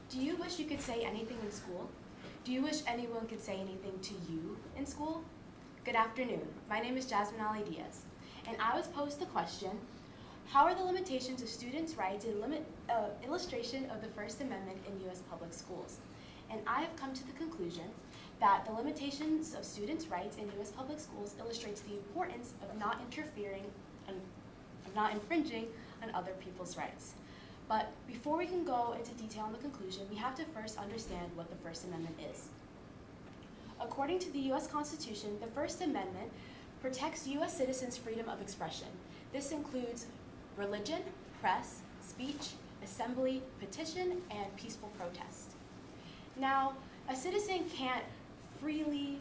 Do you wish you could say anything in school? Do you wish anyone could say anything to you in school? Good afternoon. My name is Jasmine Ali Diaz, and I was posed the question, how are the limitations of students' rights in illustration of the First Amendment in U.S. public schools? And I have come to the conclusion that the limitations of students' rights in U.S. public schools illustrates the importance of not interfering and of not infringing on other people's rights. But before we can go into detail on the conclusion, we have to first understand what the First Amendment is. According to the U.S. Constitution, the First Amendment protects U.S. citizens' freedom of expression. This includes religion, press, speech, assembly, petition, and peaceful protest. Now, a citizen can't freely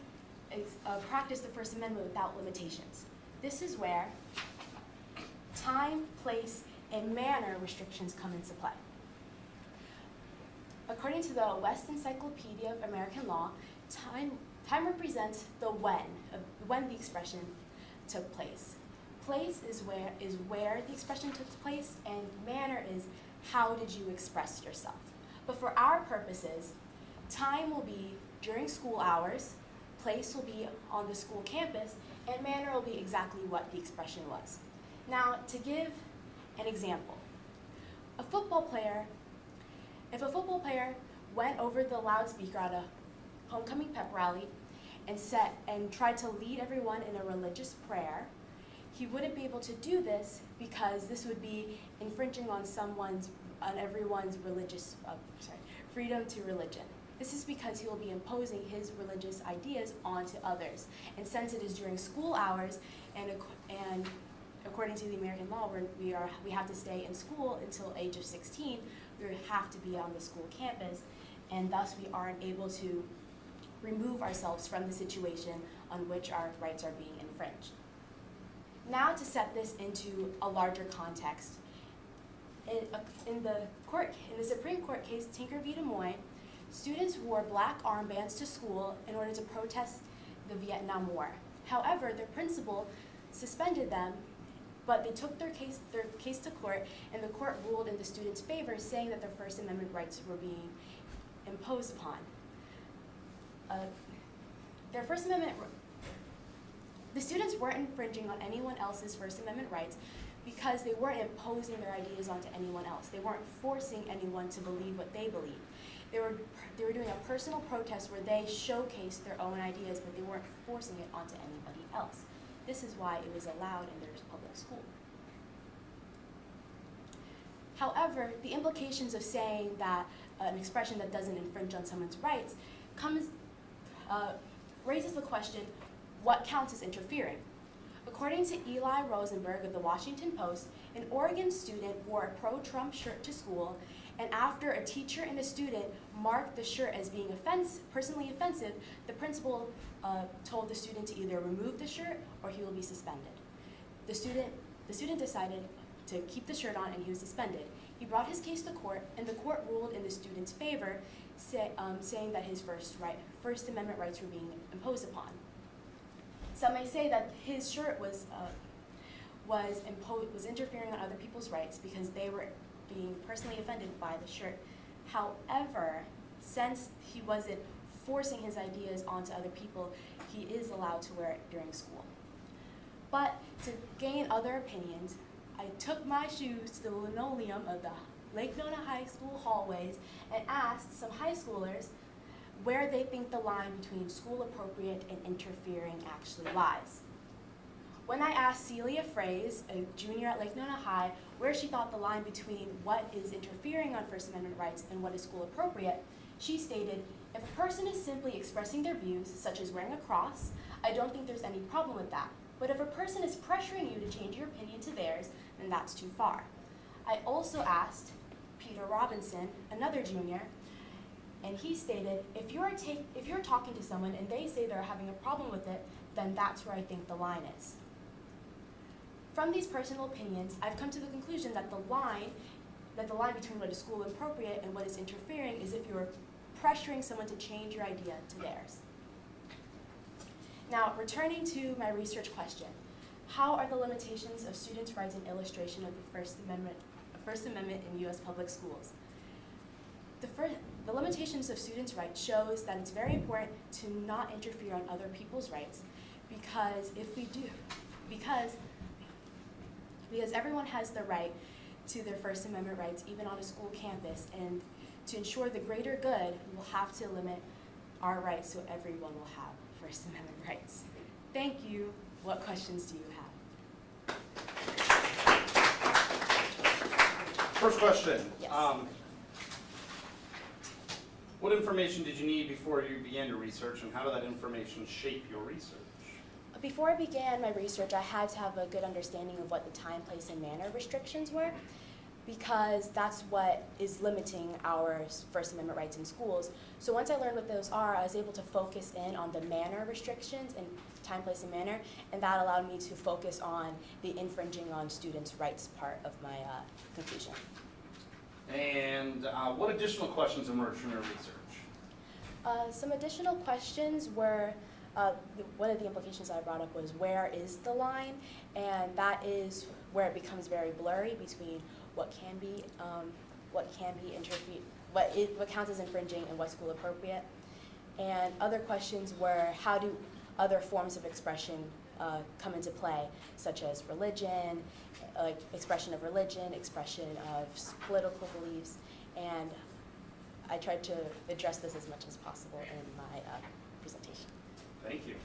practice the First Amendment without limitations. This is where time, place, and manner restrictions come into play. According to the West Encyclopedia of American Law, time represents the when the expression took place. Place is where the expression took place, and manner is how did you express yourself. But for our purposes, time will be during school hours, place will be on the school campus, and manner will be exactly what the expression was. Now, to give an example, if a football player went over the loudspeaker at a homecoming pep rally and tried to lead everyone in a religious prayer, he wouldn't be able to do this because this would be infringing on everyone's freedom to religion. This is because he will be imposing his religious ideas onto others. And since it is during school hours, and according to the American law, we have to stay in school until age of 16, we have to be on the school campus, and thus we aren't able to remove ourselves from the situation on which our rights are being infringed. Now, to set this into a larger context, in the Supreme Court case Tinker v. Des Moines, students wore black armbands to school in order to protest the Vietnam War. However, their principal suspended them, but they took their case to court, and the court ruled in the students' favor, saying that their First Amendment rights were being imposed upon. The students weren't infringing on anyone else's First Amendment rights because they weren't imposing their ideas onto anyone else. They weren't forcing anyone to believe what they believed. They were doing a personal protest where they showcased their own ideas, but they weren't forcing it onto anybody else. This is why it was allowed in their public school. However, the implications of saying that an expression that doesn't infringe on someone's rights raises the question, what counts as interfering? According to Eli Rosenberg of the Washington Post, an Oregon student wore a pro-Trump shirt to school, and after a teacher and a student marked the shirt as being personally offensive, the principal told the student to either remove the shirt or he will be suspended. The student decided to keep the shirt on, and he was suspended. He brought his case to court, and the court ruled in the student's favor, saying that his First Amendment rights were being imposed upon. Some may say that his shirt was interfering on other people's rights because they were being personally offended by the shirt. However, since he wasn't forcing his ideas onto other people, he is allowed to wear it during school. But to gain other opinions, I took my shoes to the linoleum of the Lake Nona High School hallways and asked some high schoolers where they think the line between school appropriate and interfering actually lies. When I asked Celia Fraze, a junior at Lake Nona High, where she thought the line between what is interfering on First Amendment rights and what is school appropriate, she stated, if a person is simply expressing their views, such as wearing a cross, I don't think there's any problem with that. But if a person is pressuring you to change your opinion to theirs, then that's too far. I also asked Peter Robinson, another junior, and he stated, if you're talking to someone and they say they're having a problem with it, then that's where I think the line is. From these personal opinions, I've come to the conclusion that the line between what is school appropriate and what is interfering is if you're pressuring someone to change your idea to theirs. Now, returning to my research question, how are the limitations of students' rights an illustration of the First Amendment in U.S. public schools? The the limitations of students' rights shows that it's very important to not interfere on other people's rights, because if we do, because everyone has the right to their First Amendment rights, even on a school campus, and to ensure the greater good, we will have to limit our rights so everyone will have First Amendment rights. Thank you. What questions do you have? First question. Yes. What information did you need before you began your research, and how did that information shape your research? Before I began my research, I had to have a good understanding of what the time, place, and manner restrictions were, because that's what is limiting our First Amendment rights in schools. So once I learned what those are, I was able to focus in on the manner restrictions and time, place, and manner, and that allowed me to focus on the infringing on students' rights part of my conclusion. And what additional questions emerged from your research? Some additional questions were, one of the implications I brought up was, where is the line? And that is where it becomes very blurry between what counts as infringing and what's school appropriate. And other questions were, how do other forms of expression come into play, such as religion, expression of religion, expression of political beliefs, and I tried to address this as much as possible in my presentation. Thank you.